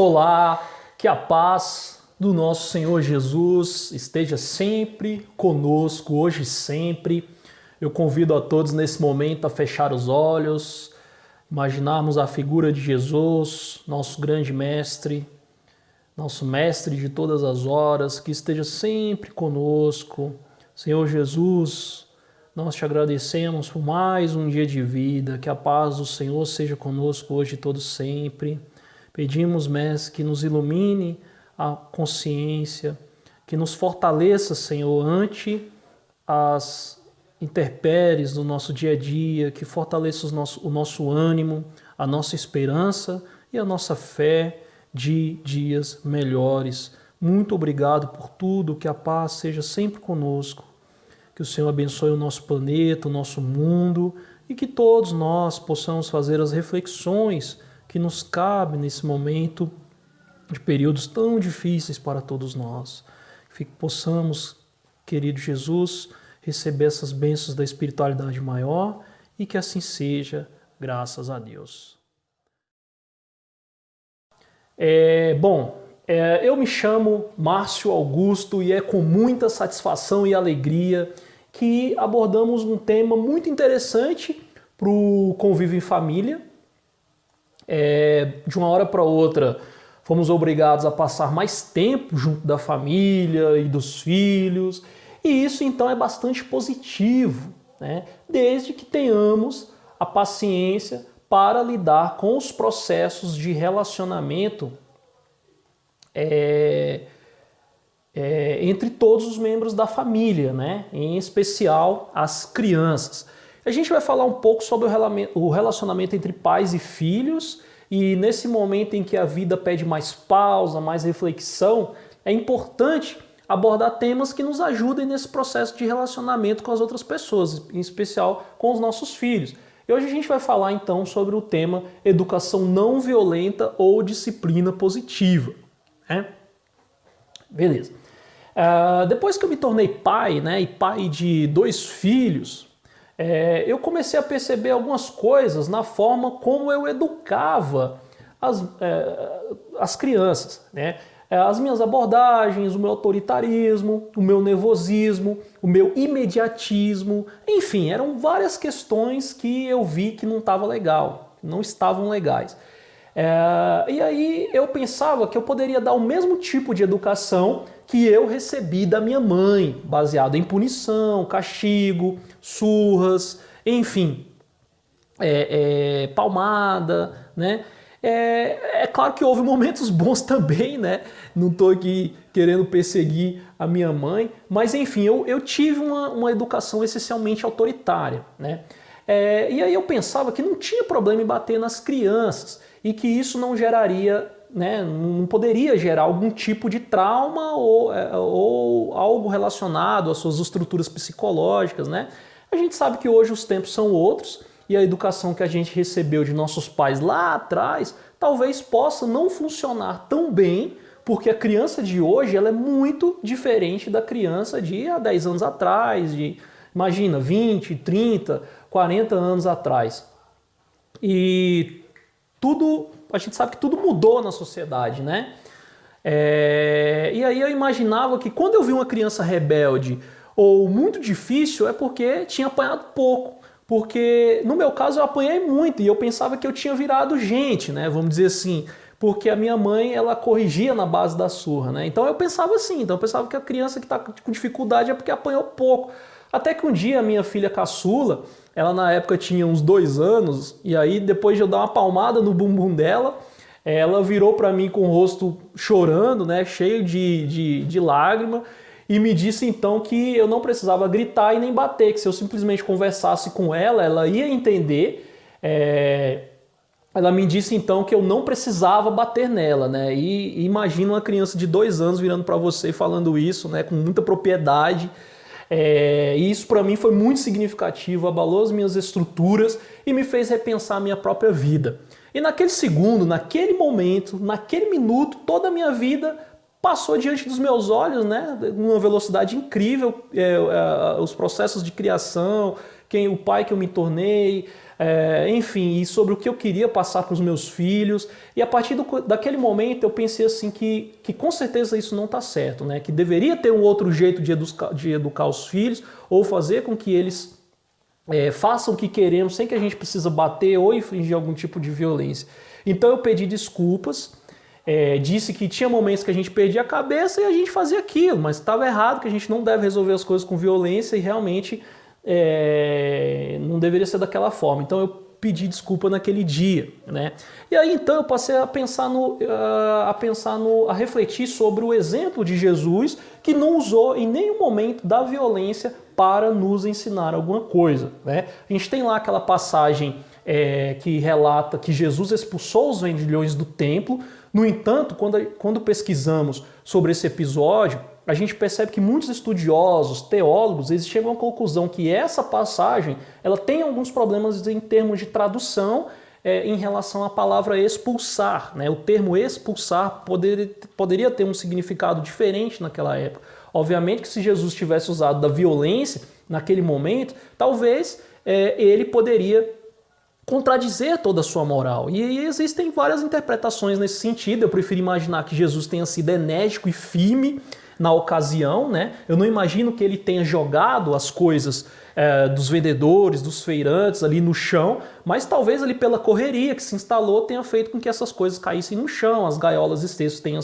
Olá, que a paz do nosso Senhor Jesus esteja sempre conosco, hoje e sempre. Eu convido a todos nesse momento a fechar os olhos, imaginarmos a figura de Jesus, nosso grande mestre, nosso mestre de todas as horas, que esteja sempre conosco. Senhor Jesus, nós te agradecemos por mais um dia de vida, que a paz do Senhor seja conosco hoje e todo sempre. Pedimos, Mestre, que nos ilumine a consciência, que nos fortaleça, Senhor, ante as intempéries do nosso dia a dia, que fortaleça o nosso ânimo, a nossa esperança e a nossa fé de dias melhores. Muito obrigado por tudo, que a paz seja sempre conosco, que o Senhor abençoe o nosso planeta, o nosso mundo e que todos nós possamos fazer as reflexões que nos cabe nesse momento de períodos tão difíceis para todos nós. Que possamos, querido Jesus, receber essas bênçãos da espiritualidade maior e que assim seja, graças a Deus. Eu me chamo Márcio Augusto e é com muita satisfação e alegria que abordamos um tema muito interessante para o convívio em família. De uma hora para outra, fomos obrigados a passar mais tempo junto da família e dos filhos, e isso então é bastante positivo, né? Desde que tenhamos a paciência para lidar com os processos de relacionamento entre todos os membros da família, né? Em especial as crianças. A gente vai falar um pouco sobre o relacionamento entre pais e filhos, e nesse momento em que a vida pede mais pausa, mais reflexão, é importante abordar temas que nos ajudem nesse processo de relacionamento com as outras pessoas, em especial com os nossos filhos. E hoje a gente vai falar então sobre o tema educação não violenta ou disciplina positiva, né? Beleza. Depois que eu me tornei pai, né, e pai de 2 filhos, eu comecei a perceber algumas coisas na forma como eu educava as crianças, né? As minhas abordagens, o meu autoritarismo, o meu nervosismo, o meu imediatismo, enfim, eram várias questões que eu vi que não estava legal, não estavam legais. E aí eu pensava que eu poderia dar o mesmo tipo de educação que eu recebi da minha mãe, baseado em punição, castigo, surras, enfim, palmada, né? É claro que houve momentos bons também, né? Não estou aqui querendo perseguir a minha mãe, mas enfim, eu tive uma educação essencialmente autoritária, né? E aí eu pensava que não tinha problema em bater nas crianças e que isso não geraria, né, não poderia gerar algum tipo de trauma ou algo relacionado às suas estruturas psicológicas, né? A gente sabe que hoje os tempos são outros e a educação que a gente recebeu de nossos pais lá atrás talvez possa não funcionar tão bem, porque a criança de hoje ela é muito diferente da criança de há 10 anos atrás, imagina, 20, 30, 40 anos atrás. E a gente sabe que tudo mudou na sociedade, né? E aí eu imaginava que quando eu vi uma criança rebelde ou muito difícil é porque tinha apanhado pouco. Porque no meu caso eu apanhei muito e eu pensava que eu tinha virado gente, né? Vamos dizer assim, porque a minha mãe ela corrigia na base da surra, né? Então eu pensava assim, eu pensava que a criança que está com dificuldade é porque apanhou pouco. Até que um dia a minha filha caçula, ela na época tinha uns 2 anos, e aí depois de eu dar uma palmada no bumbum dela, ela virou para mim com o rosto chorando, né, cheio de lágrima, e me disse então que eu não precisava gritar e nem bater, que se eu simplesmente conversasse com ela, ela ia entender. Ela me disse então que eu não precisava bater nela, né? E imagina uma criança de 2 anos virando para você e falando isso, né, com muita propriedade. E isso para mim foi muito significativo, abalou as minhas estruturas e me fez repensar a minha própria vida. E naquele segundo, naquele momento, naquele minuto, toda a minha vida passou diante dos meus olhos, né, numa velocidade incrível, os processos de criação, o pai que eu me tornei, enfim, e sobre o que eu queria passar para os meus filhos. E a partir daquele momento eu pensei assim que com certeza isso não está certo, né? Que deveria ter um outro jeito de educar os filhos ou fazer com que eles façam o que queremos sem que a gente precisa bater ou infligir algum tipo de violência. Então eu pedi desculpas, disse que tinha momentos que a gente perdia a cabeça e a gente fazia aquilo, mas estava errado, que a gente não deve resolver as coisas com violência e realmente não deveria ser daquela forma. Então eu pedi desculpa naquele dia, né? E aí então eu passei a pensar a refletir sobre o exemplo de Jesus, que não usou em nenhum momento da violência para nos ensinar alguma coisa, né? A gente tem lá aquela passagem que relata que Jesus expulsou os vendilhões do templo. No entanto, quando pesquisamos sobre esse episódio, a gente percebe que muitos estudiosos, teólogos, eles chegam à conclusão que essa passagem ela tem alguns problemas em termos de tradução em relação à palavra expulsar, né? O termo expulsar poderia ter um significado diferente naquela época. Obviamente que se Jesus tivesse usado da violência naquele momento, talvez ele poderia contradizer toda a sua moral. E existem várias interpretações nesse sentido. Eu prefiro imaginar que Jesus tenha sido enérgico e firme na ocasião, né? Eu não imagino que ele tenha jogado as coisas dos vendedores, dos feirantes ali no chão, mas talvez ali pela correria que se instalou tenha feito com que essas coisas caíssem no chão, as gaiolas e cestos tenham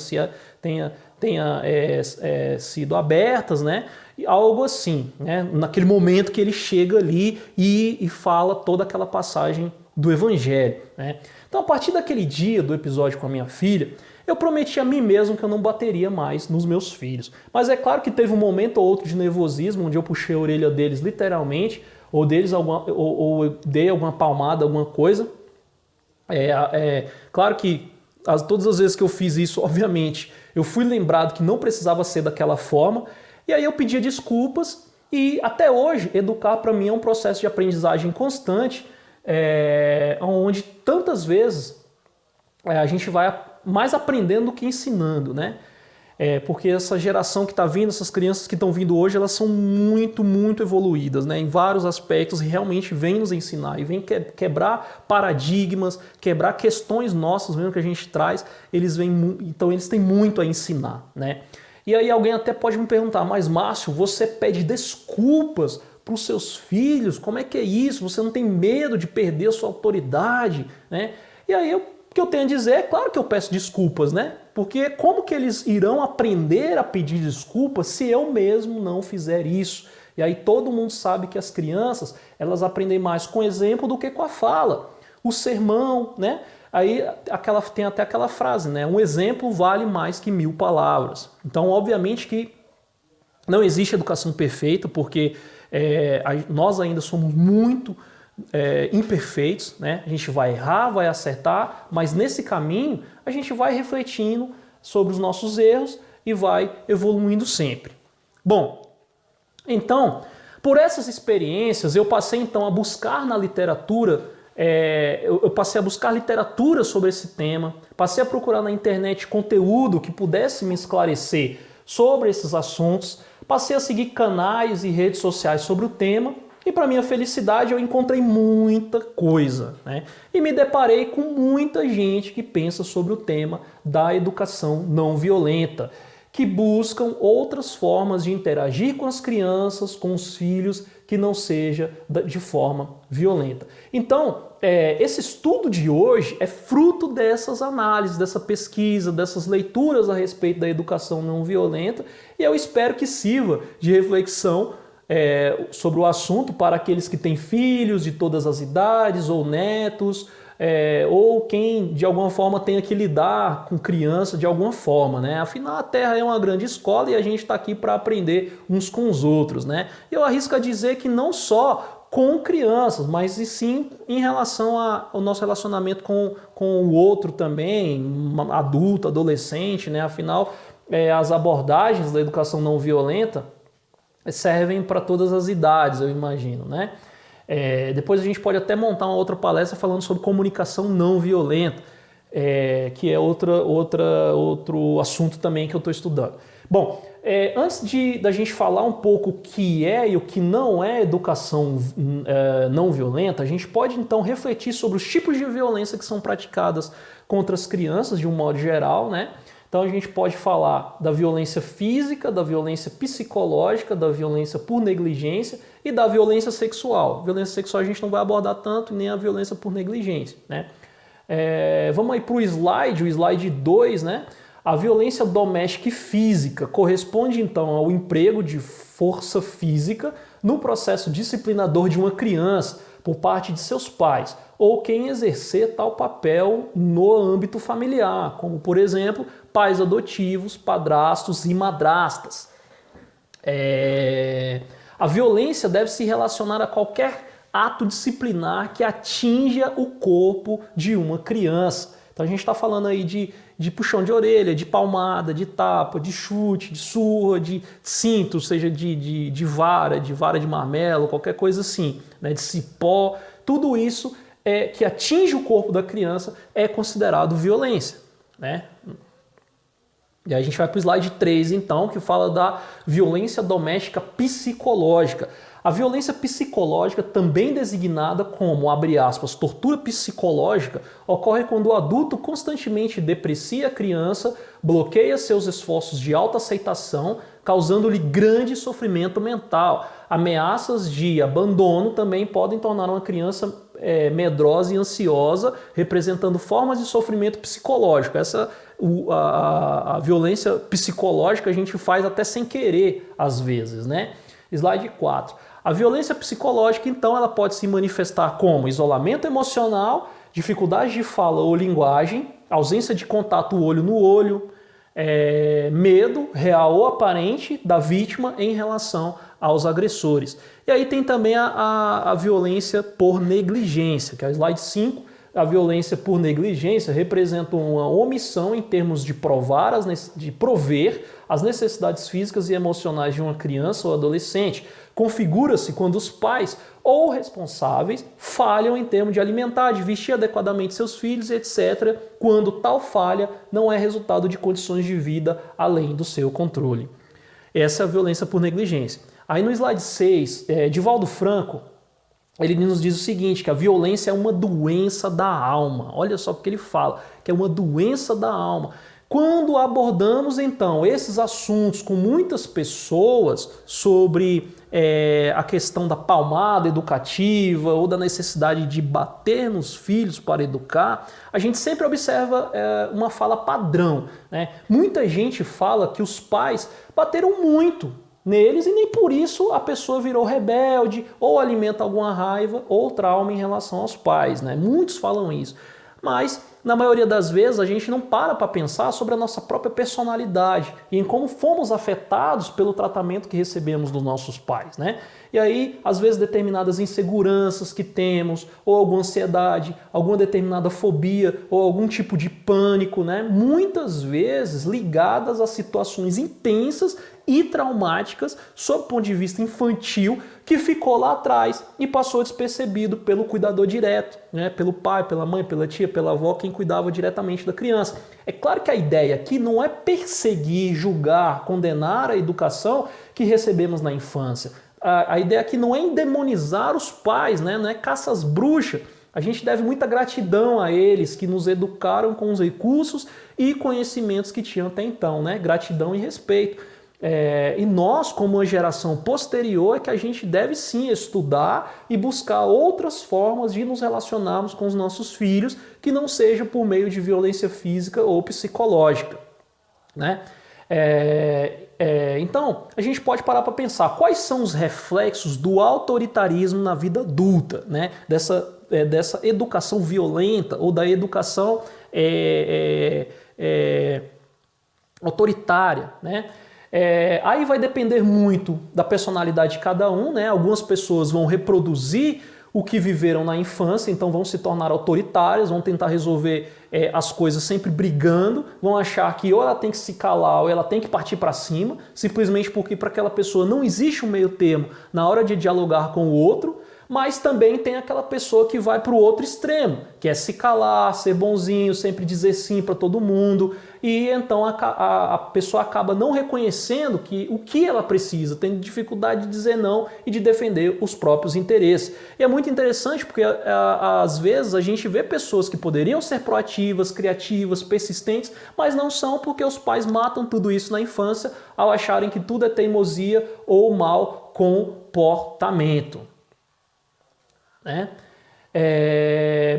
sido abertas, né? Algo assim, né? Naquele momento que ele chega ali e fala toda aquela passagem do Evangelho, né? Então, a partir daquele dia do episódio com a minha filha, eu prometi a mim mesmo que eu não bateria mais nos meus filhos. Mas é claro que teve um momento ou outro de nervosismo, onde eu puxei a orelha deles literalmente, ou eu dei alguma palmada, alguma coisa. Claro que todas as vezes que eu fiz isso, obviamente, eu fui lembrado que não precisava ser daquela forma, e aí eu pedia desculpas, e até hoje, educar para mim é um processo de aprendizagem constante, onde tantas vezes a gente vai mais aprendendo do que ensinando, né? Porque essa geração que está vindo, essas crianças que estão vindo hoje, elas são muito, muito evoluídas, né? Em vários aspectos, e realmente vêm nos ensinar, e vêm quebrar paradigmas, quebrar questões nossas mesmo que a gente traz, então eles têm muito a ensinar, né? E aí alguém até pode me perguntar, mas Márcio, você pede desculpas para os seus filhos? Como é que é isso? Você não tem medo de perder a sua autoridade, né? E aí o que eu tenho a dizer é claro que eu peço desculpas, né? Porque como que eles irão aprender a pedir desculpas se eu mesmo não fizer isso? E aí todo mundo sabe que as crianças, elas aprendem mais com exemplo do que com a fala. O sermão, né? Aí tem até aquela frase, né? Um exemplo vale mais que 1000 palavras. Então, obviamente que não existe educação perfeita, porque nós ainda somos muito imperfeitos, né? A gente vai errar, vai acertar, mas nesse caminho a gente vai refletindo sobre os nossos erros e vai evoluindo sempre. Bom, então, por essas experiências, eu passei então a buscar na literatura, eu passei a buscar literatura sobre esse tema, passei a procurar na internet conteúdo que pudesse me esclarecer sobre esses assuntos, passei a seguir canais e redes sociais sobre o tema, e para minha felicidade eu encontrei muita coisa, né? E me deparei com muita gente que pensa sobre o tema da educação não violenta, que buscam outras formas de interagir com as crianças, com os filhos, que não seja de forma violenta. Então, esse estudo de hoje é fruto dessas análises, dessa pesquisa, dessas leituras a respeito da educação não violenta, e eu espero que sirva de reflexão sobre o assunto para aqueles que têm filhos de todas as idades ou netos, ou quem de alguma forma tenha que lidar com criança de alguma forma, né? Afinal, a Terra é uma grande escola e a gente está aqui para aprender uns com os outros, né? Eu arrisco a dizer que não só com crianças, mas e sim em relação ao nosso relacionamento com o outro também, adulto, adolescente, né? Afinal, as abordagens da educação não violenta servem para todas as idades, eu imagino, né? Depois a gente pode até montar uma outra palestra falando sobre comunicação não violenta, que é outro assunto também que eu estou estudando. Bom, antes da gente falar um pouco o que é e o que não é educação não violenta, a gente pode então refletir sobre os tipos de violência que são praticadas contra as crianças de um modo geral, né? Então a gente pode falar da violência física, da violência psicológica, da violência por negligência e da violência sexual. Violência sexual a gente não vai abordar tanto, nem a violência por negligência, né? Vamos aí para o slide 2, né? A violência doméstica e física corresponde então ao emprego de força física no processo disciplinador de uma criança por parte de seus pais ou quem exercer tal papel no âmbito familiar, como por exemplo, pais adotivos, padrastos e madrastas. A violência deve se relacionar a qualquer ato disciplinar que atinja o corpo de uma criança. Então a gente está falando aí de puxão de orelha, de palmada, de tapa, de chute, de surra, de cinto, seja de vara de marmelo, qualquer coisa assim, né, de cipó, tudo isso que atinge o corpo da criança é considerado violência, né? E aí a gente vai para o slide 3, então, que fala da violência doméstica psicológica. A violência psicológica, também designada como, abre aspas, tortura psicológica, ocorre quando o adulto constantemente deprecia a criança, bloqueia seus esforços de autoaceitação, causando-lhe grande sofrimento mental. Ameaças de abandono também podem tornar uma criança medrosa e ansiosa, representando formas de sofrimento psicológico. A violência psicológica a gente faz até sem querer, às vezes, né? Slide 4. A violência psicológica, então, ela pode se manifestar como isolamento emocional, dificuldade de fala ou linguagem, ausência de contato olho no olho, medo, real ou aparente, da vítima em relação aos agressores. E aí tem também a violência por negligência, que é o slide 5. A violência por negligência representa uma omissão em termos de prover as necessidades físicas e emocionais de uma criança ou adolescente. Configura-se quando os pais ou responsáveis falham em termos de alimentar, de vestir adequadamente seus filhos, etc., quando tal falha não é resultado de condições de vida além do seu controle. Essa é a violência por negligência. Aí no slide 6, Divaldo Franco, ele nos diz o seguinte, que a violência é uma doença da alma. Olha só o que ele fala, que é uma doença da alma. Quando abordamos, então, esses assuntos com muitas pessoas sobre a questão da palmada educativa ou da necessidade de bater nos filhos para educar, a gente sempre observa uma fala padrão, né? Muita gente fala que os pais bateram muito neles e nem por isso a pessoa virou rebelde ou alimenta alguma raiva ou trauma em relação aos pais, né? Muitos falam isso, mas na maioria das vezes a gente não para pensar sobre a nossa própria personalidade e em como fomos afetados pelo tratamento que recebemos dos nossos pais, né? E aí, às vezes, determinadas inseguranças que temos, ou alguma ansiedade, alguma determinada fobia, ou algum tipo de pânico, né? Muitas vezes ligadas a situações intensas e traumáticas, sob o ponto de vista infantil, que ficou lá atrás e passou despercebido pelo cuidador direto, né? Pelo pai, pela mãe, pela tia, pela avó, quem cuidava diretamente da criança. É claro que a ideia aqui não é perseguir, julgar, condenar a educação que recebemos na infância. A ideia aqui não é endemonizar os pais, né? Não é caça às bruxas. A gente deve muita gratidão a eles que nos educaram com os recursos e conhecimentos que tinham até então, né? Gratidão e respeito. E nós, como uma geração posterior, é que a gente deve sim estudar e buscar outras formas de nos relacionarmos com os nossos filhos que não seja por meio de violência física ou psicológica, né? Então, a gente pode parar para pensar quais são os reflexos do autoritarismo na vida adulta, né? Dessa educação violenta ou da educação autoritária, né? Aí vai depender muito da personalidade de cada um, né? Algumas pessoas vão reproduzir o que viveram na infância, então vão se tornar autoritárias, vão tentar resolver as coisas sempre brigando, vão achar que ou ela tem que se calar ou ela tem que partir para cima, simplesmente porque para aquela pessoa não existe um meio termo na hora de dialogar com o outro. Mas também tem aquela pessoa que vai para o outro extremo, que é se calar, ser bonzinho, sempre dizer sim para todo mundo, e então a pessoa acaba não reconhecendo o que ela precisa, tendo dificuldade de dizer não e de defender os próprios interesses. E é muito interessante porque às vezes a gente vê pessoas que poderiam ser proativas, criativas, persistentes, mas não são porque os pais matam tudo isso na infância ao acharem que tudo é teimosia ou mau comportamento. Né?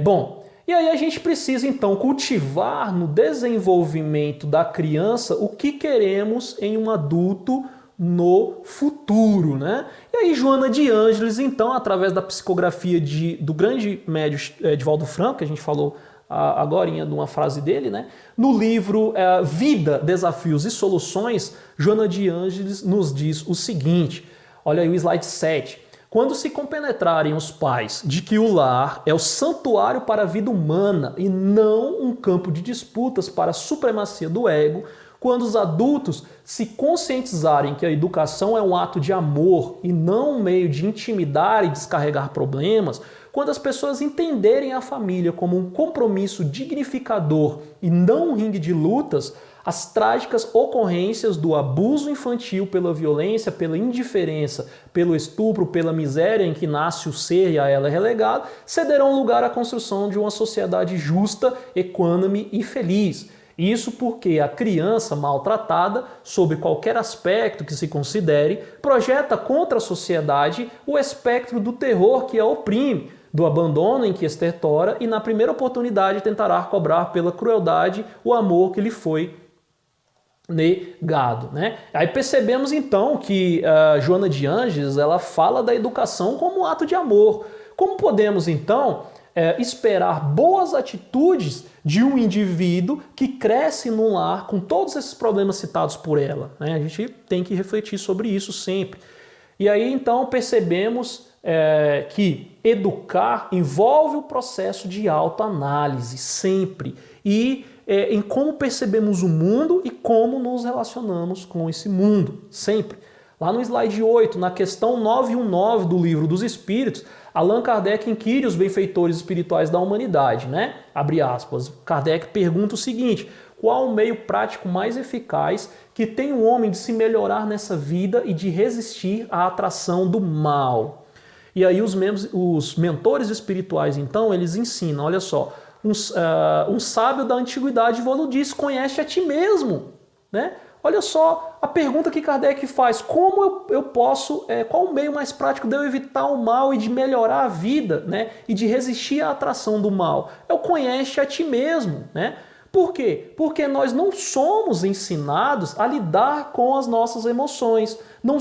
Bom, e aí a gente precisa então cultivar no desenvolvimento da criança o que queremos em um adulto no futuro, né? E aí Joana de Ângeles, então, através da psicografia do grande médio Divaldo Franco, que a gente falou agorinha de uma frase dele, né? No livro Vida, Desafios e Soluções, Joana de Ângeles nos diz o seguinte, olha aí o slide 7. Quando se compenetrarem os pais de que o lar é o santuário para a vida humana e não um campo de disputas para a supremacia do ego, quando os adultos se conscientizarem que a educação é um ato de amor e não um meio de intimidar e descarregar problemas, quando as pessoas entenderem a família como um compromisso dignificador e não um ringue de lutas, as trágicas ocorrências do abuso infantil pela violência, pela indiferença, pelo estupro, pela miséria em que nasce o ser e a ela é relegado, cederão lugar à construção de uma sociedade justa, equânime e feliz. Isso porque a criança maltratada, sob qualquer aspecto que se considere, projeta contra a sociedade o espectro do terror que a oprime, do abandono em que estertora e na primeira oportunidade tentará cobrar pela crueldade o amor que lhe foi negado, né? Aí percebemos então que Joana de Ângeles ela fala da educação como um ato de amor. Como podemos então esperar boas atitudes de um indivíduo que cresce num lar com todos esses problemas citados por ela, né? A gente tem que refletir sobre isso sempre. E aí então percebemos que educar envolve o processo de autoanálise sempre e em como percebemos o mundo e como nos relacionamos com esse mundo, sempre. Lá no slide 8, na questão 919 do Livro dos Espíritos, Allan Kardec inquire os benfeitores espirituais da humanidade, né? Abre aspas. Kardec pergunta o seguinte: qual o meio prático mais eficaz que tem o homem de se melhorar nessa vida e de resistir à atração do mal? E aí os mentores espirituais, então, eles ensinam, olha só, um sábio da antiguidade Volo diz, conhece a ti mesmo, né? Olha só a pergunta que Kardec faz, como eu posso, qual o meio mais prático de eu evitar o mal e de melhorar a vida, né? E de resistir à atração do mal? Eu conhece a ti mesmo, né? Por quê? Porque nós não somos ensinados a lidar com as nossas emoções. Não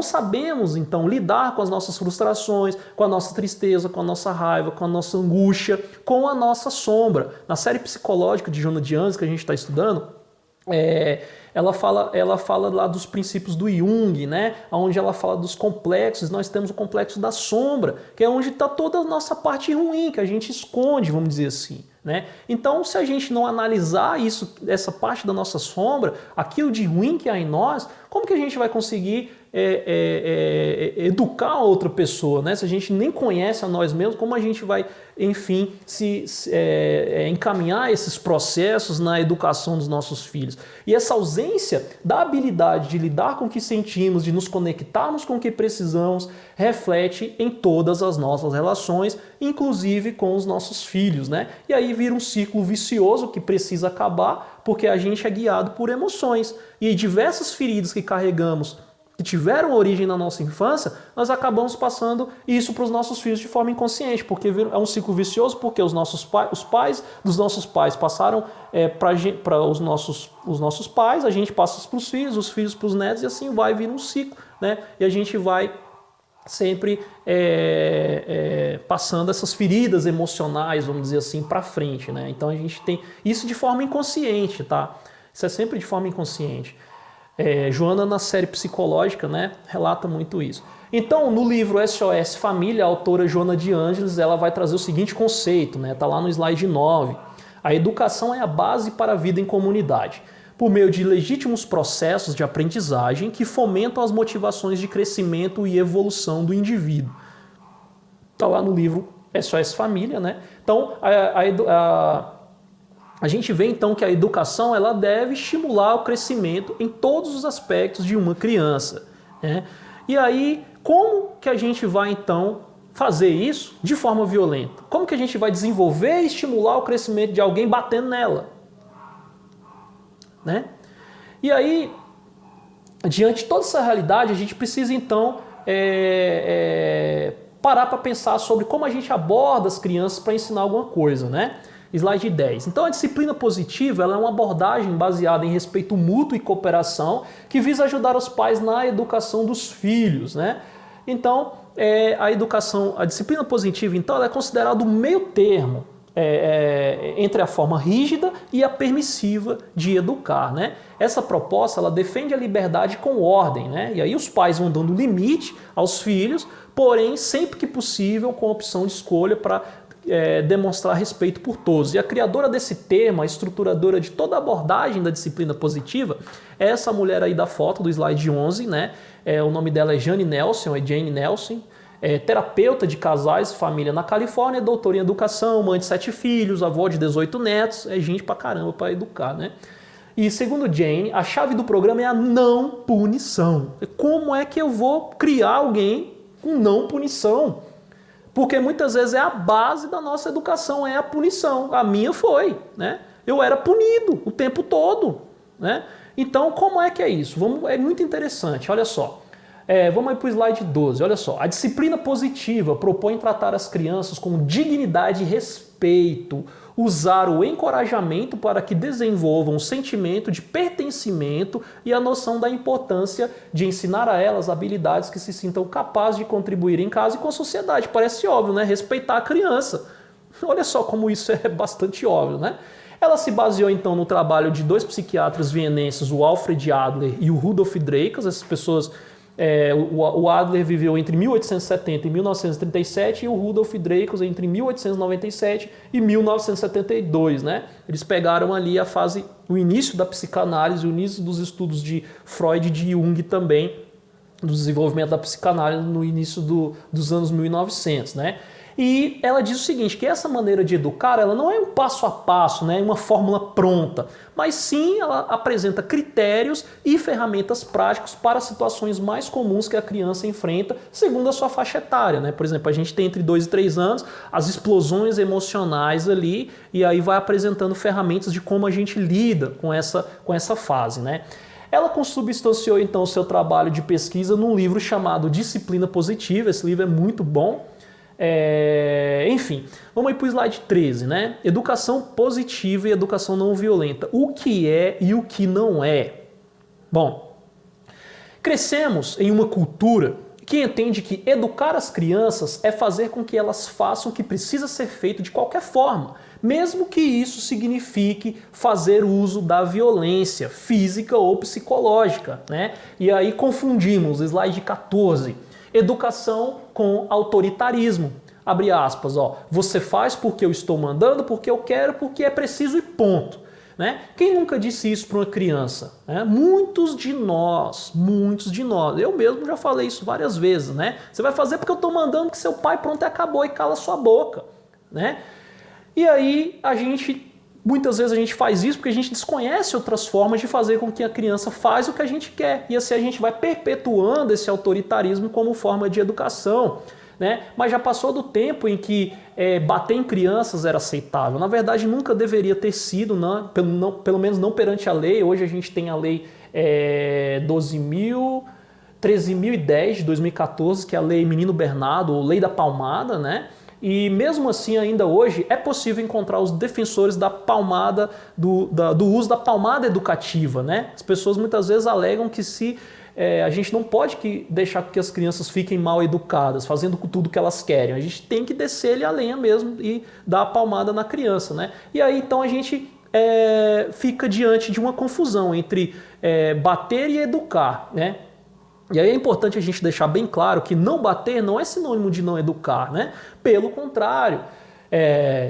sabemos, então, lidar com as nossas frustrações, com a nossa tristeza, com a nossa raiva, com a nossa angústia, com a nossa sombra. Na série psicológica de Joana de Ângeles, que a gente está estudando, ela fala lá dos princípios do Jung, né? Onde ela fala dos complexos. Nós temos o complexo da sombra, que é onde está toda a nossa parte ruim, que a gente esconde, vamos dizer assim, né? Então, se a gente não analisar essa parte da nossa sombra, aquilo de ruim que há em nós, como que a gente vai conseguir educar a outra pessoa, né? Se a gente nem conhece a nós mesmos, como a gente vai, enfim, encaminhar esses processos na educação dos nossos filhos? E essa ausência da habilidade de lidar com o que sentimos, de nos conectarmos com o que precisamos, reflete em todas as nossas relações, inclusive com os nossos filhos, né? E aí vira um ciclo vicioso que precisa acabar, porque a gente é guiado por emoções. E diversas feridas que carregamos, que tiveram origem na nossa infância, nós acabamos passando isso para os nossos filhos de forma inconsciente, porque é um ciclo vicioso, porque os pais dos nossos pais passaram para os nossos pais, a gente passa para os filhos para os netos, e assim vai vir um ciclo, né? E a gente vai sempre passando essas feridas emocionais, vamos dizer assim, para frente, né? Então a gente tem isso de forma inconsciente, tá? Isso é sempre de forma inconsciente. Joana, na série psicológica, né, relata muito isso. Então, no livro SOS Família, a autora Joana de Ângeles, ela vai trazer o seguinte conceito, né? Tá lá no slide 9. A educação é a base para a vida em comunidade, por meio de legítimos processos de aprendizagem que fomentam as motivações de crescimento e evolução do indivíduo. está lá no livro SOS Família, né? Então, a gente vê então que a educação ela deve estimular o crescimento em todos os aspectos de uma criança, né? E aí, como que a gente vai então fazer isso de forma violenta? Como que a gente vai desenvolver e estimular o crescimento de alguém batendo nela? Né? E aí, diante de toda essa realidade, a gente precisa então parar para pensar sobre como a gente aborda as crianças para ensinar alguma coisa, né? Slide 10. Então a disciplina positiva ela é uma abordagem baseada em respeito mútuo e cooperação que visa ajudar os pais na educação dos filhos, né? Então a disciplina positiva então ela é considerada o meio termo entre a forma rígida e a permissiva de educar, né? Essa proposta ela defende a liberdade com ordem, né? E aí os pais vão dando limite aos filhos, porém sempre que possível com a opção de escolha para demonstrar respeito por todos. E a criadora desse tema, a estruturadora de toda a abordagem da disciplina positiva, é essa mulher aí da foto do slide 11, né? O nome dela é Jane Nelson, terapeuta de casais e família na Califórnia, doutora em educação, mãe de 7 filhos, avó de 18 netos, é gente pra caramba para educar, né? E segundo Jane, a chave do programa é a não punição. Como é que eu vou criar alguém com não punição? Porque muitas vezes é a base da nossa educação, é a punição. A minha foi, né? Eu era punido o tempo todo, né? Então, como é que é isso? É muito interessante, olha só. Vamos aí para o slide 12, olha só. A disciplina positiva propõe tratar as crianças com dignidade e respeito, usar o encorajamento para que desenvolvam um sentimento de pertencimento e a noção da importância de ensinar a elas habilidades que se sintam capazes de contribuir em casa e com a sociedade. Parece óbvio, né? Respeitar a criança. Olha só como isso é bastante óbvio, né? Ela se baseou então no trabalho de 2 psiquiatras vienenses, o Alfred Adler e o Rudolf Dreikes. Essas pessoas, o Adler viveu entre 1870 e 1937 e o Rudolf Dreikes entre 1897 e 1972, né? Eles pegaram ali o início da psicanálise, o início dos estudos de Freud e de Jung também, do desenvolvimento da psicanálise no início dos anos 1900, né? E ela diz o seguinte, que essa maneira de educar, ela não é um passo a passo, né, uma fórmula pronta, mas sim ela apresenta critérios e ferramentas práticas para situações mais comuns que a criança enfrenta, segundo a sua faixa etária, né? Por exemplo, a gente tem entre 2 e 3 anos as explosões emocionais ali, e aí vai apresentando ferramentas de como a gente lida com essa fase, né? Ela consubstanciou então o seu trabalho de pesquisa num livro chamado Disciplina Positiva. Esse livro é muito bom. Enfim, vamos aí para o slide 13, né? Educação positiva e educação não violenta. O que é e o que não é? Bom, crescemos em uma cultura que entende que educar as crianças é fazer com que elas façam o que precisa ser feito de qualquer forma, mesmo que isso signifique fazer uso da violência física ou psicológica, né? E aí confundimos, slide 14, educação com autoritarismo. Abre aspas, ó, você faz porque eu estou mandando, porque eu quero, porque é preciso e ponto. Né? Quem nunca disse isso para uma criança? Né? Muitos de nós, eu mesmo já falei isso várias vezes, né? Você vai fazer porque eu estou mandando, que seu pai pronto acabou e cala sua boca, né? E aí muitas vezes a gente faz isso porque a gente desconhece outras formas de fazer com que a criança faça o que a gente quer. E assim a gente vai perpetuando esse autoritarismo como forma de educação. Né? Mas já passou do tempo em que bater em crianças era aceitável. Na verdade, nunca deveria ter sido, né? Pelo menos não perante a lei. Hoje a gente tem a lei 13.010 de 2014, que é a lei Menino Bernardo, ou Lei da Palmada, né? E mesmo assim, ainda hoje, é possível encontrar os defensores da palmada, do uso da palmada educativa, né? As pessoas muitas vezes alegam que a gente não pode deixar que as crianças fiquem mal educadas, fazendo tudo que elas querem. A gente tem que descer-lhe a lenha mesmo e dar a palmada na criança, né? E aí então a gente fica diante de uma confusão entre bater e educar, né? E aí é importante a gente deixar bem claro que não bater não é sinônimo de não educar, né? Pelo contrário,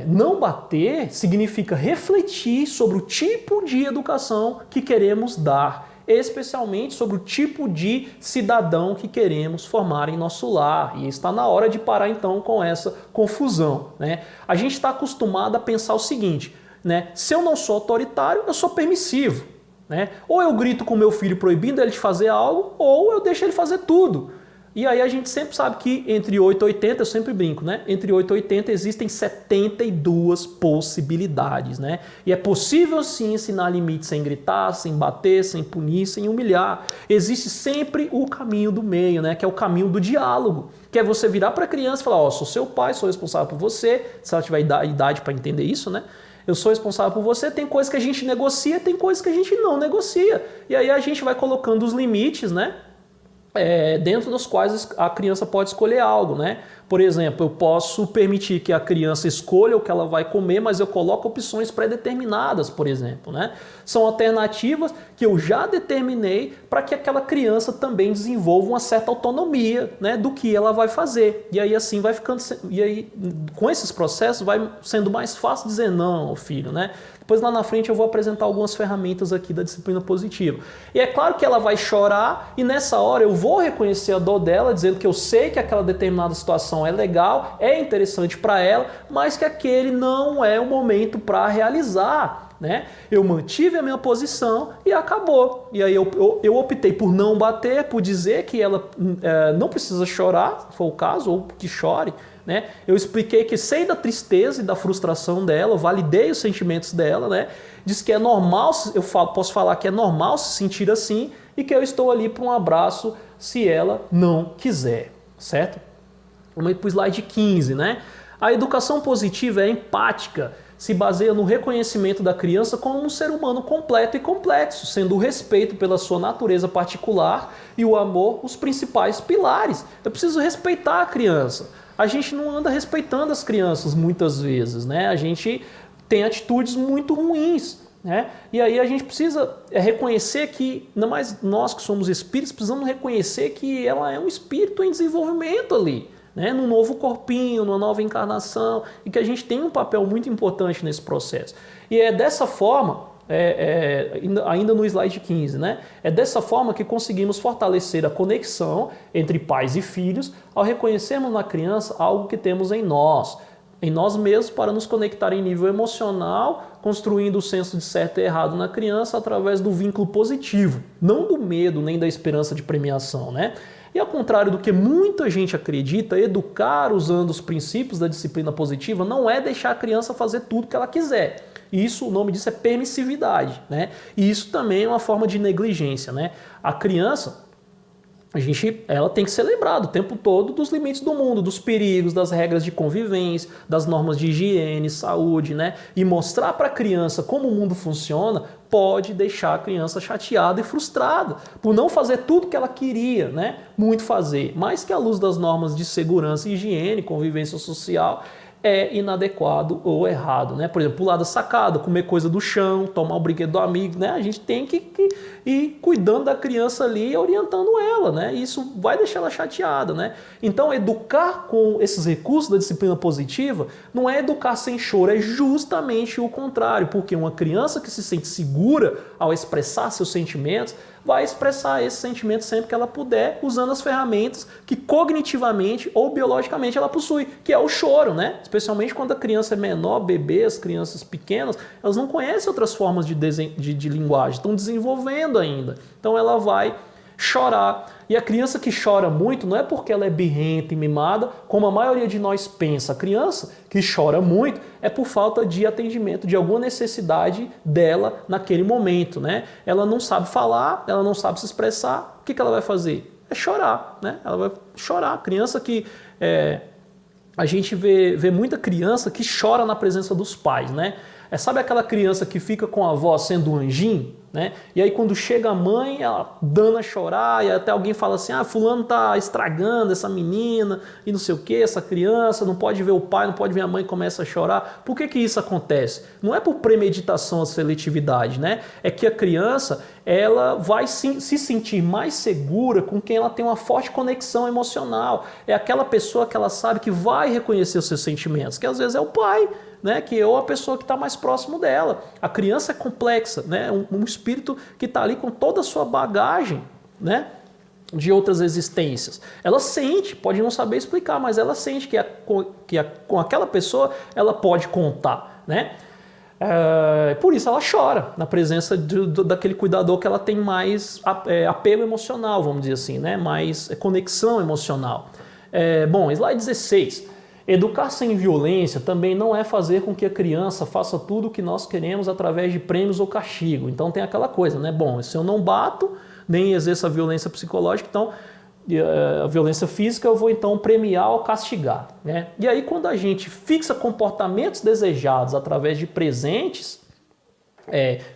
não bater significa refletir sobre o tipo de educação que queremos dar. especialmente sobre o tipo de cidadão que queremos formar em nosso lar. E está na hora de parar então com essa confusão, né? A gente está acostumado a pensar o seguinte, né? Se eu não sou autoritário, eu sou permissivo, né? Ou eu grito com meu filho proibindo ele de fazer algo, ou eu deixo ele fazer tudo. E aí a gente sempre sabe que entre 8 e 80, eu sempre brinco, né? Entre 8 e 80 existem 72 possibilidades, né? E é possível sim ensinar limites sem gritar, sem bater, sem punir, sem humilhar. Existe sempre o caminho do meio, né? Que é o caminho do diálogo. Que é você virar para a criança e falar, ó, sou seu pai, sou responsável por você, se ela tiver idade para entender isso, né? Eu sou responsável por você, tem coisas que a gente negocia, tem coisas que a gente não negocia. E aí a gente vai colocando os limites, né? Dentro dos quais a criança pode escolher algo, né? Por exemplo, eu posso permitir que a criança escolha o que ela vai comer, mas eu coloco opções pré-determinadas, por exemplo, né? São alternativas que eu já determinei para que aquela criança também desenvolva uma certa autonomia, né, do que ela vai fazer. E aí assim vai ficando, e aí com esses processos vai sendo mais fácil dizer não ao filho, né? Depois lá na frente eu vou apresentar algumas ferramentas aqui da disciplina positiva. E é claro que ela vai chorar e nessa hora eu vou reconhecer a dor dela, dizendo que eu sei que aquela determinada situação é legal, é interessante para ela, mas que aquele não é o momento para realizar, né? Eu mantive a minha posição e acabou. E aí eu optei por não bater, por dizer que ela não precisa chorar, se for o caso, ou que chore, né? Eu expliquei que sei da tristeza e da frustração dela, eu validei os sentimentos dela, né? Diz que é normal, posso falar que é normal se sentir assim e que eu estou ali para um abraço se ela não quiser, certo? Vamos para o slide 15, né? A educação positiva é empática, se baseia no reconhecimento da criança como um ser humano completo e complexo, sendo o respeito pela sua natureza particular e o amor os principais pilares. Eu preciso respeitar a criança. A gente não anda respeitando as crianças muitas vezes, né? A gente tem atitudes muito ruins, né? E aí a gente precisa reconhecer que, ainda mais nós que somos espíritos, precisamos reconhecer que ela é um espírito em desenvolvimento ali, né? Num novo corpinho, numa nova encarnação, e que a gente tem um papel muito importante nesse processo. E é dessa forma, ainda no slide 15, né? É dessa forma que conseguimos fortalecer a conexão entre pais e filhos ao reconhecermos na criança algo que temos em nós mesmos, para nos conectar em nível emocional, construindo o senso de certo e errado na criança através do vínculo positivo, não do medo nem da esperança de premiação, né? E ao contrário do que muita gente acredita, educar usando os princípios da disciplina positiva não é deixar a criança fazer tudo que ela quiser. Isso, o nome disso é permissividade, né? E isso também é uma forma de negligência, né? A criança, ela tem que ser lembrada o tempo todo dos limites do mundo, dos perigos, das regras de convivência, das normas de higiene, saúde, né? E mostrar para a criança como o mundo funciona pode deixar a criança chateada e frustrada por não fazer tudo que ela queria, né? Muito fazer, mas que à luz das normas de segurança e higiene, convivência social, é inadequado ou errado, né? Por exemplo, pular da sacada, comer coisa do chão, tomar o brinquedo do amigo, né? A gente tem que ir cuidando da criança ali e orientando ela, né? E isso vai deixar ela chateada, né? Então, educar com esses recursos da disciplina positiva não é educar sem choro, é justamente o contrário, porque uma criança que se sente segura ao expressar seus sentimentos vai expressar esse sentimento sempre que ela puder, usando as ferramentas que cognitivamente ou biologicamente ela possui, que é o choro, né? Especialmente quando a criança é menor, bebê, as crianças pequenas, elas não conhecem outras formas de linguagem, estão desenvolvendo ainda. Então ela vai chorar. E a criança que chora muito não é porque ela é birrenta e mimada, como a maioria de nós pensa. A criança que chora muito é por falta de atendimento, de alguma necessidade dela naquele momento, né? Ela não sabe falar, ela não sabe se expressar. O que ela vai fazer? É chorar, né? Ela vai chorar. A criança que... a gente vê muita criança que chora na presença dos pais, né? Sabe aquela criança que fica com a avó sendo um anjinho, né? E aí quando chega a mãe, ela dando a chorar, e até alguém fala assim, fulano tá estragando essa menina, e não sei o que, essa criança, não pode ver o pai, não pode ver a mãe, começa a chorar. Por que isso acontece? Não é por premeditação ou seletividade, né? É que a criança, ela vai se sentir mais segura com quem ela tem uma forte conexão emocional. É aquela pessoa que ela sabe que vai reconhecer os seus sentimentos, que às vezes é o pai, né? Que ou a pessoa que está mais próximo dela. A criança é complexa, né? Um espírito que está ali com toda a sua bagagem, né? De outras existências. Ela sente, pode não saber explicar, mas ela sente que com aquela pessoa ela pode contar, né? Por isso ela chora na presença daquele cuidador que ela tem mais apego emocional, vamos dizer assim, né? Mais conexão emocional. Bom, slide 16. Educar sem violência também não é fazer com que a criança faça tudo o que nós queremos através de prêmios ou castigo. Então tem aquela coisa, né? Bom, se eu não bato, nem exerço a violência psicológica, então a violência física eu vou então premiar ou castigar, né? E aí quando a gente fixa comportamentos desejados através de presentes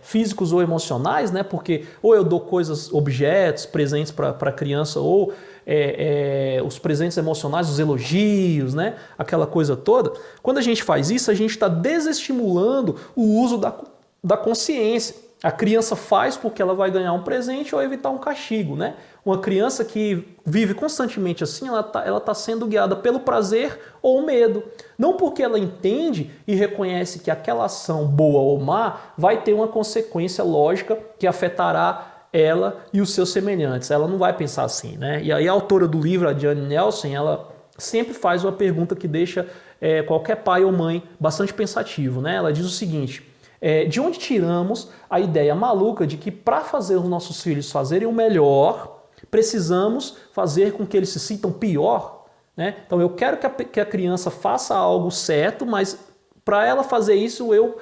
físicos ou emocionais, né? Porque ou eu dou coisas, objetos, presentes para a criança, ou os presentes emocionais, os elogios, né? Aquela coisa toda. Quando a gente faz isso, a gente está desestimulando o uso da consciência. A criança faz porque ela vai ganhar um presente ou evitar um castigo, né? Uma criança que vive constantemente assim, ela tá sendo guiada pelo prazer ou medo. Não porque ela entende e reconhece que aquela ação, boa ou má, vai ter uma consequência lógica que afetará ela e os seus semelhantes. Ela não vai pensar assim, né? E aí a autora do livro, a Jane Nelson, ela sempre faz uma pergunta que deixa qualquer pai ou mãe bastante pensativo, né? Ela diz o seguinte: de onde tiramos a ideia maluca de que para fazer os nossos filhos fazerem o melhor, precisamos fazer com que eles se sintam pior, né? Então eu quero que a criança faça algo certo, mas para ela fazer isso eu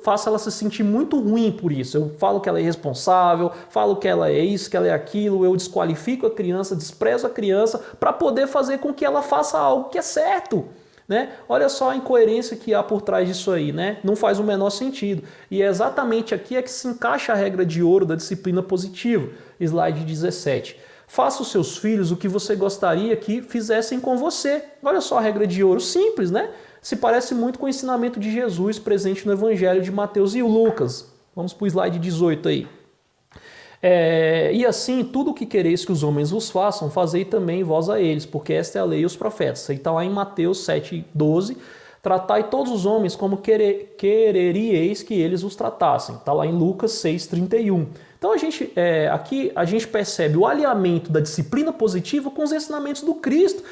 faço ela se sentir muito ruim por isso. Eu falo que ela é irresponsável, falo que ela é isso, que ela é aquilo, eu desqualifico a criança, desprezo a criança para poder fazer com que ela faça algo que é certo. Né? Olha só a incoerência que há por trás disso aí, né? Não faz o menor sentido. E é exatamente aqui que se encaixa a regra de ouro da disciplina positiva. Slide 17. Faça os seus filhos o que você gostaria que fizessem com você. Olha só a regra de ouro, simples, né? Se parece muito com o ensinamento de Jesus presente no Evangelho de Mateus e Lucas. Vamos para o slide 18 aí. E assim, tudo o que quereis que os homens vos façam, fazei também vós a eles, porque esta é a lei e os profetas. Isso aí está lá em Mateus 7:12. Tratai todos os homens como quereríeis que eles os tratassem. Está lá em Lucas 6:31. Então aqui a gente percebe o alinhamento da disciplina positiva com os ensinamentos do Cristo.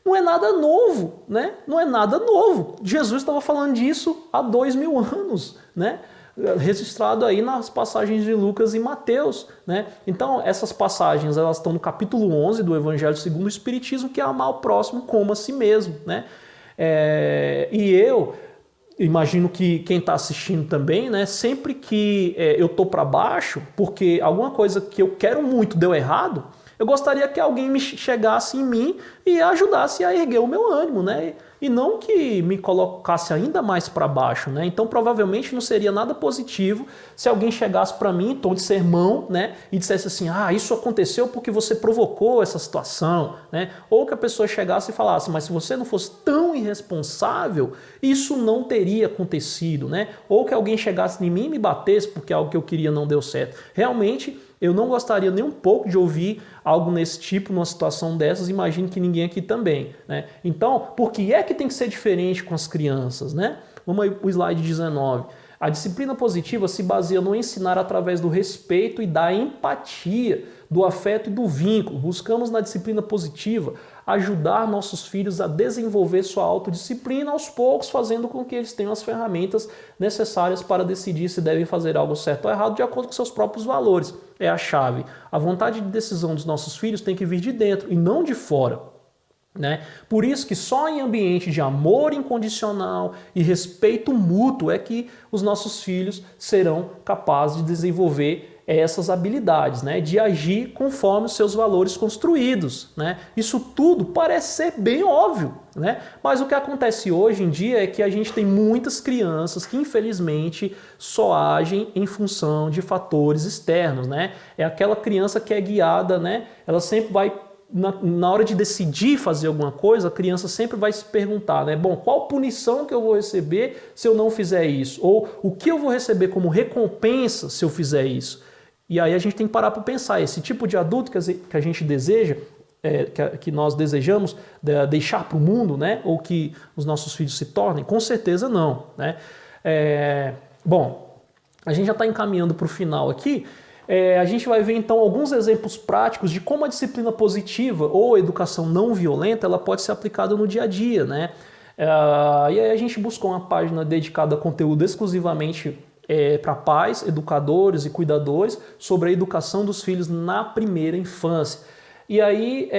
Não é nada novo, né? Não é nada novo. Jesus estava falando disso há 2000 anos, né? Registrado aí nas passagens de Lucas e Mateus, né? Então essas passagens elas estão no capítulo 11 do Evangelho segundo o Espiritismo, que é amar o próximo como a si mesmo, né? E eu imagino que quem está assistindo também, né? Sempre que eu tô para baixo, porque alguma coisa que eu quero muito deu errado, eu gostaria que alguém chegasse em mim e ajudasse a erguer o meu ânimo, né? E não que me colocasse ainda mais para baixo, né? Então provavelmente não seria nada positivo se alguém chegasse para mim em tom de sermão, né? E dissesse assim: isso aconteceu porque você provocou essa situação, né? Ou que a pessoa chegasse e falasse: mas se você não fosse tão irresponsável, isso não teria acontecido, né? Ou que alguém chegasse em mim e me batesse porque algo que eu queria não deu certo. Realmente eu não gostaria nem um pouco de ouvir algo nesse tipo, numa situação dessas, imagino que ninguém aqui também, né? Então, por que é que tem que ser diferente com as crianças, né? Vamos aí para o slide 19. A disciplina positiva se baseia no ensinar através do respeito e da empatia, do afeto e do vínculo. Buscamos na disciplina positiva ajudar nossos filhos a desenvolver sua autodisciplina aos poucos, fazendo com que eles tenham as ferramentas necessárias para decidir se devem fazer algo certo ou errado de acordo com seus próprios valores. É a chave. A vontade de decisão dos nossos filhos tem que vir de dentro e não de fora, né? Por isso que só em ambiente de amor incondicional e respeito mútuo é que os nossos filhos serão capazes de desenvolver essas habilidades, né? De agir conforme os seus valores construídos, né? Isso tudo parece ser bem óbvio, né? Mas o que acontece hoje em dia é que a gente tem muitas crianças que infelizmente só agem em função de fatores externos, né? É aquela criança que é guiada, né? Ela sempre vai na hora de decidir fazer alguma coisa, a criança sempre vai se perguntar, né? Bom, qual punição que eu vou receber se eu não fizer isso? Ou o que eu vou receber como recompensa se eu fizer isso? E aí a gente tem que parar para pensar, esse tipo de adulto que a gente deseja, que nós desejamos deixar para o mundo, né? Ou que os nossos filhos se tornem? Com certeza não, né? Bom, a gente já está encaminhando para o final aqui. A gente vai ver então alguns exemplos práticos de como a disciplina positiva ou a educação não violenta ela pode ser aplicada no dia a dia, né? E aí a gente buscou uma página dedicada a conteúdo exclusivamente para pais, educadores e cuidadores sobre a educação dos filhos na primeira infância. E aí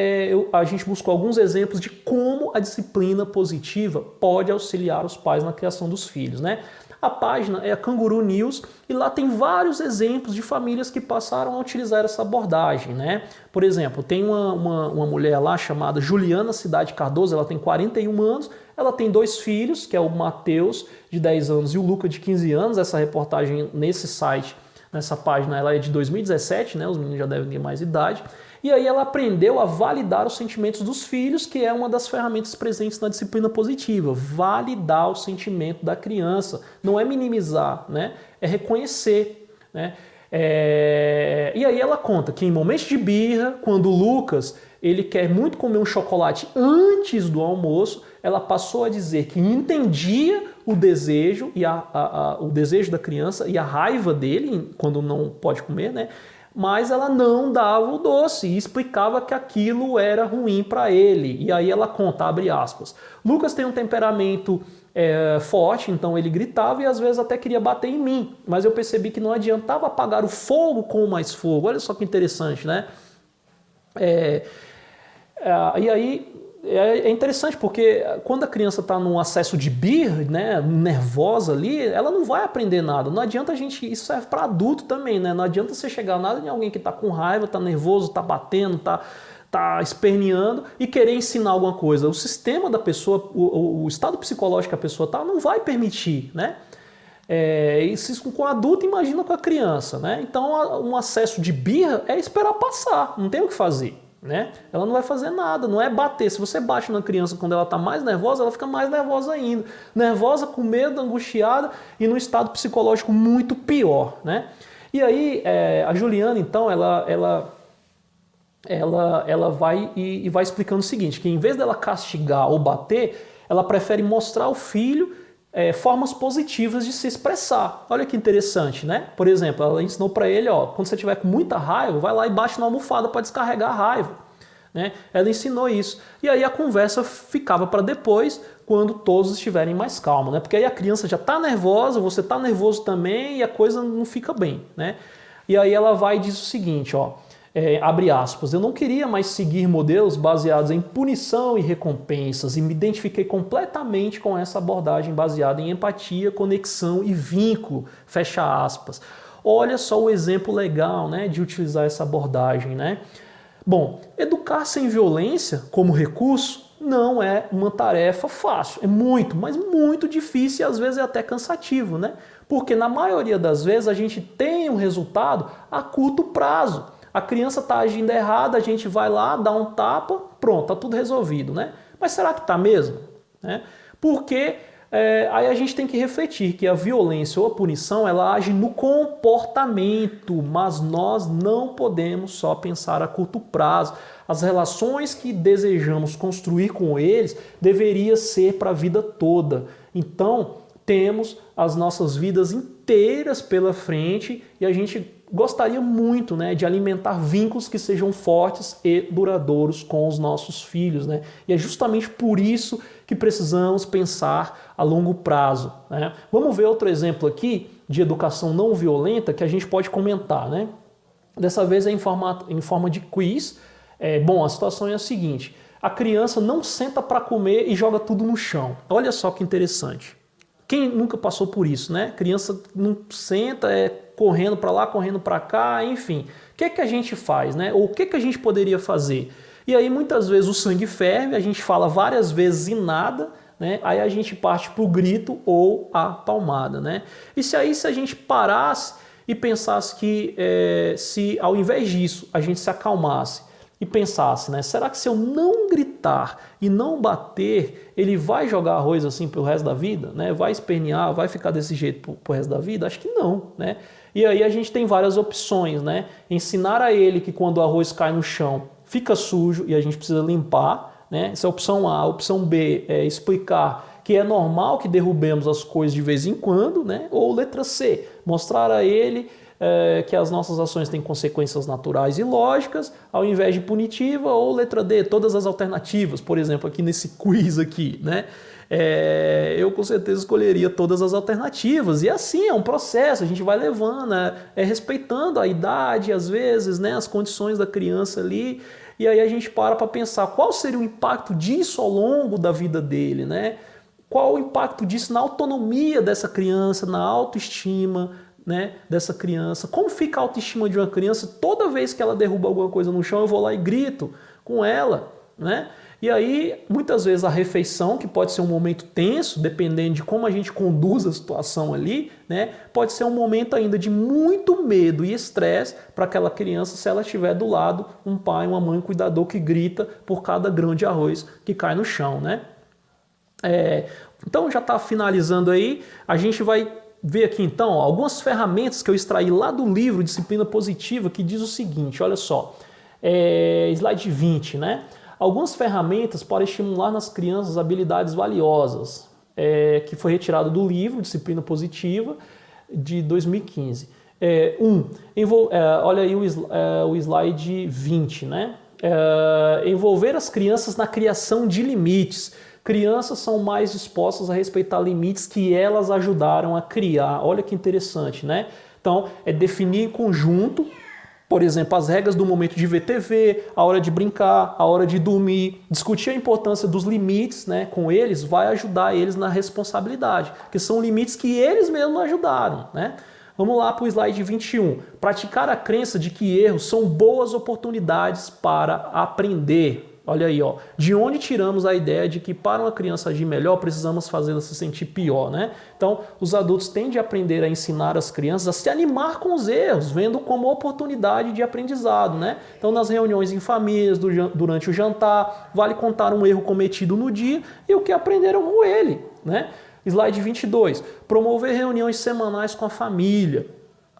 a gente buscou alguns exemplos de como a disciplina positiva pode auxiliar os pais na criação dos filhos, né? A página é a Canguru News e lá tem vários exemplos de famílias que passaram a utilizar essa abordagem, né? Por exemplo, tem uma mulher lá chamada Juliana Cidade Cardoso, ela tem 41 anos, ela tem 2 filhos, que é o Matheus, de 10 anos, e o Luca, de 15 anos. Essa reportagem nesse site, nessa página, ela é de 2017, né? Os meninos já devem ter mais idade. E aí ela aprendeu a validar os sentimentos dos filhos, que é uma das ferramentas presentes na disciplina positiva. Validar o sentimento da criança. Não é minimizar, né? É reconhecer, né? E aí ela conta que em momentos de birra, quando o Lucas ele quer muito comer um chocolate antes do almoço, ela passou a dizer que entendia o desejo, o desejo da criança e a raiva dele quando não pode comer, né? Mas ela não dava o doce e explicava que aquilo era ruim para ele. E aí ela conta, abre aspas, Lucas tem um temperamento forte, então ele gritava e às vezes até queria bater em mim, mas eu percebi que não adiantava apagar o fogo com mais fogo. Olha só que interessante, né? E aí é interessante porque quando a criança está num acesso de birra, né, nervosa ali, ela não vai aprender nada. Não adianta isso serve para adulto também, né? Não adianta você chegar nada em alguém que está com raiva, está nervoso, está batendo, está esperneando e querer ensinar alguma coisa. O sistema da pessoa, o estado psicológico que a pessoa está, não vai permitir, né? Isso com o adulto, imagina com a criança, né? Então um acesso de birra é esperar passar, não tem o que fazer. Né? Ela não vai fazer nada, não é bater. Se você bate na criança quando ela está mais nervosa, ela fica mais nervosa ainda. Nervosa, com medo, angustiada e num estado psicológico muito pior. Né? E aí a Juliana, então, ela vai e vai explicando o seguinte, que em vez dela castigar ou bater, ela prefere mostrar ao filho formas positivas de se expressar. Olha que interessante, né? Por exemplo, ela ensinou para ele, quando você tiver com muita raiva, vai lá e bate na almofada para descarregar a raiva. Né? Ela ensinou isso. E aí a conversa ficava para depois, quando todos estiverem mais calmos, né? Porque aí a criança já está nervosa, você está nervoso também e a coisa não fica bem, né? E aí ela vai e diz o seguinte, abre aspas, eu não queria mais seguir modelos baseados em punição e recompensas e me identifiquei completamente com essa abordagem baseada em empatia, conexão e vínculo, fecha aspas. Olha só o exemplo legal, né, de utilizar essa abordagem, né? Bom, educar sem violência como recurso não é uma tarefa fácil, é muito, mas muito difícil e às vezes é até cansativo, né? Porque na maioria das vezes a gente tem um resultado a curto prazo. A criança está agindo errado, a gente vai lá, dá um tapa, pronto, está tudo resolvido, né? Mas será que está mesmo? Né? Porque aí a gente tem que refletir que a violência ou a punição, ela age no comportamento, mas nós não podemos só pensar a curto prazo. As relações que desejamos construir com eles deveria ser para a vida toda. Então, temos as nossas vidas inteiras pela frente e a gente gostaria muito, né, de alimentar vínculos que sejam fortes e duradouros com os nossos filhos, né? E é justamente por isso que precisamos pensar a longo prazo, né? Vamos ver outro exemplo aqui de educação não violenta que a gente pode comentar, né? Dessa vez é em forma de quiz. Bom, a situação é a seguinte, a criança não senta para comer e joga tudo no chão. Olha só que interessante. Quem nunca passou por isso, né? Criança não senta, correndo para lá, correndo para cá, enfim. O que a gente faz, né? Ou o que a gente poderia fazer? E aí muitas vezes o sangue ferve, a gente fala várias vezes e nada, né? Aí a gente parte para o grito ou a palmada, né? E se a gente parasse e pensasse que se ao invés disso a gente se acalmasse e pensasse, né? Será que se eu não gritar e não bater, ele vai jogar arroz assim pro resto da vida, né? Vai espernear, vai ficar desse jeito pro resto da vida? Acho que não, né? E aí a gente tem várias opções, né? Ensinar a ele que quando o arroz cai no chão, fica sujo e a gente precisa limpar, né? Essa é a opção A. A opção B é explicar que é normal que derrubemos as coisas de vez em quando, né? Ou letra C, mostrar a ele que as nossas ações têm consequências naturais e lógicas, ao invés de punitiva, ou letra D, todas as alternativas, por exemplo, aqui nesse quiz aqui, né? Eu com certeza escolheria todas as alternativas, e assim é um processo, a gente vai levando, respeitando a idade, às vezes, né, as condições da criança ali, e aí a gente para pensar qual seria o impacto disso ao longo da vida dele, né? Qual o impacto disso na autonomia dessa criança, na autoestima, né, dessa criança. Como fica a autoestima de uma criança toda vez que ela derruba alguma coisa no chão, eu vou lá e grito com ela, né? E aí, muitas vezes a refeição, que pode ser um momento tenso, dependendo de como a gente conduz a situação ali, né, pode ser um momento ainda de muito medo e estresse para aquela criança, se ela tiver do lado um pai, uma mãe, um cuidador que grita por cada grão de arroz que cai no chão, né? Então já está finalizando aí, a gente vai ver aqui então algumas ferramentas que eu extraí lá do livro Disciplina Positiva, que diz o seguinte, olha só, slide 20, né? Algumas ferramentas para estimular nas crianças habilidades valiosas, que foi retirado do livro Disciplina Positiva de 2015. Olha aí o slide 20, né? Envolver as crianças na criação de limites. Crianças são mais dispostas a respeitar limites que elas ajudaram a criar. Olha que interessante, né? Então, definir em conjunto, por exemplo, as regras do momento de ver TV, a hora de brincar, a hora de dormir. Discutir a importância dos limites, né, com eles vai ajudar eles na responsabilidade, que são limites que eles mesmos ajudaram, né? Vamos lá para o slide 21. Praticar a crença de que erros são boas oportunidades para aprender. Olha aí, ó. De onde tiramos a ideia de que para uma criança agir melhor, precisamos fazê-la se sentir pior, né? Então, os adultos têm de aprender a ensinar as crianças a se animar com os erros, vendo como oportunidade de aprendizado, né? Então, nas reuniões em famílias, durante o jantar, vale contar um erro cometido no dia e o que aprenderam com ele, né? Slide 22. Promover reuniões semanais com a família.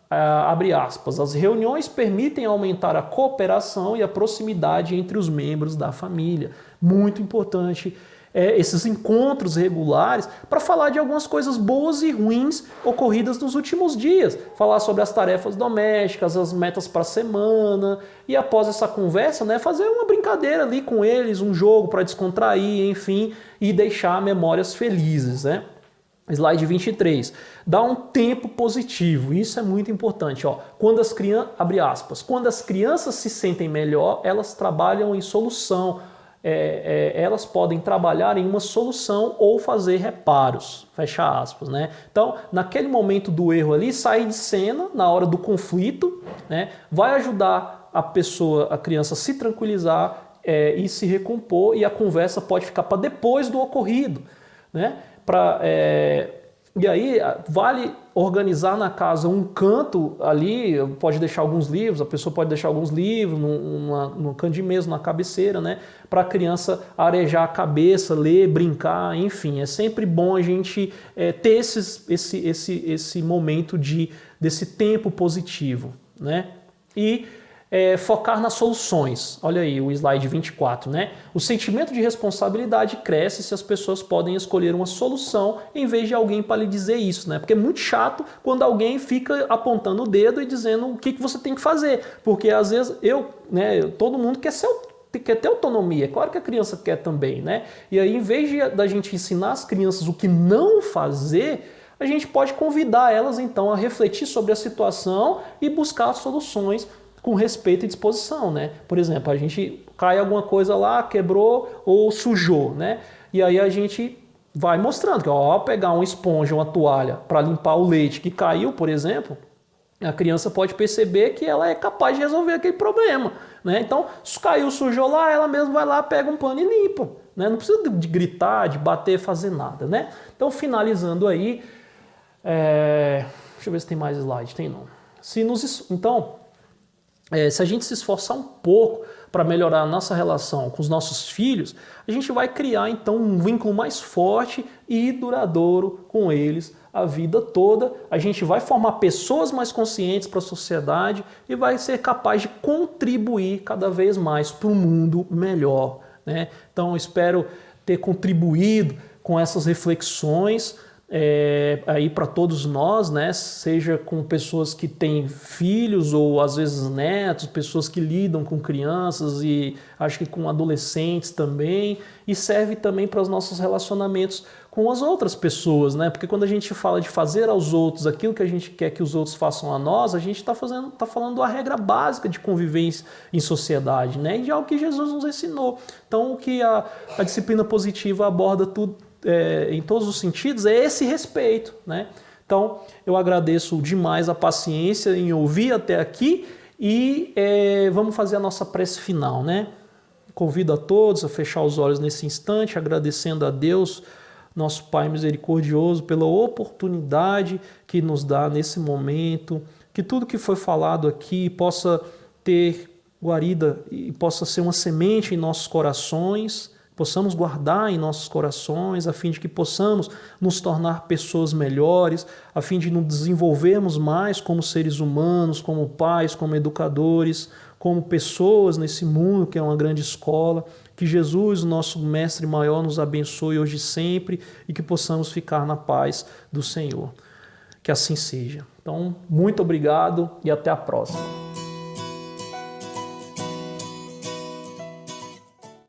Abre aspas, as reuniões permitem aumentar a cooperação e a proximidade entre os membros da família. Muito importante esses encontros regulares para falar de algumas coisas boas e ruins ocorridas nos últimos dias. Falar sobre as tarefas domésticas, as metas para a semana e após essa conversa, né, fazer uma brincadeira ali com eles, um jogo para descontrair, enfim, e deixar memórias felizes, né? Slide 23. Dá um tempo positivo. Isso é muito importante. Ó. Abre aspas. Quando as crianças se sentem melhor, elas trabalham em solução. Elas podem trabalhar em uma solução ou fazer reparos. Fecha aspas. Né? Então, naquele momento do erro ali, sair de cena na hora do conflito, né, vai ajudar a criança a se tranquilizar e se recompor, e a conversa pode ficar para depois do ocorrido, né? E aí vale organizar na casa um canto ali, pode deixar alguns livros, a pessoa pode deixar alguns livros no canto de mesa, na cabeceira, né, para a criança arejar a cabeça, ler, brincar, enfim, é sempre bom a gente ter esse momento desse tempo positivo, né, e focar nas soluções. Olha aí o slide 24, né? O sentimento de responsabilidade cresce se as pessoas podem escolher uma solução em vez de alguém para lhe dizer isso, né? Porque é muito chato quando alguém fica apontando o dedo e dizendo o que você tem que fazer, porque às vezes todo mundo quer ter autonomia, é claro que a criança quer também, né? E aí, em vez da gente ensinar as crianças o que não fazer, a gente pode convidar elas então a refletir sobre a situação e buscar soluções com respeito e disposição, né? Por exemplo, a gente cai alguma coisa lá, quebrou ou sujou, né? E aí a gente vai mostrando que, ó, pegar uma esponja, uma toalha para limpar o leite que caiu, por exemplo, a criança pode perceber que ela é capaz de resolver aquele problema, né? Então, se caiu, sujou lá, ela mesma vai lá, pega um pano e limpa, né? Não precisa de gritar, de bater, fazer nada, né? Então, finalizando aí, deixa eu ver se tem mais slide, tem não. Se a gente se esforçar um pouco para melhorar a nossa relação com os nossos filhos, a gente vai criar então um vínculo mais forte e duradouro com eles a vida toda, a gente vai formar pessoas mais conscientes para a sociedade e vai ser capaz de contribuir cada vez mais para um mundo melhor, né? Então, espero ter contribuído com essas reflexões aí para todos nós, né? Seja com pessoas que têm filhos ou às vezes netos, pessoas que lidam com crianças e acho que com adolescentes também, e serve também para os nossos relacionamentos com as outras pessoas, né? Porque quando a gente fala de fazer aos outros aquilo que a gente quer que os outros façam a nós, a gente está falando da regra básica de convivência em sociedade, né? E de algo que Jesus nos ensinou. Então, o que a disciplina positiva aborda tudo em todos os sentidos é esse respeito, né? Então, eu agradeço demais a paciência em ouvir até aqui e vamos fazer a nossa prece final, né? Convido a todos a fechar os olhos nesse instante, agradecendo a Deus, nosso Pai misericordioso, pela oportunidade que nos dá nesse momento, que tudo que foi falado aqui possa ter guarida e possa ser uma semente em nossos corações, possamos guardar em nossos corações, a fim de que possamos nos tornar pessoas melhores, a fim de nos desenvolvermos mais como seres humanos, como pais, como educadores, como pessoas nesse mundo que é uma grande escola. Que Jesus, o nosso Mestre maior, nos abençoe hoje e sempre e que possamos ficar na paz do Senhor. Que assim seja. Então, muito obrigado e até a próxima.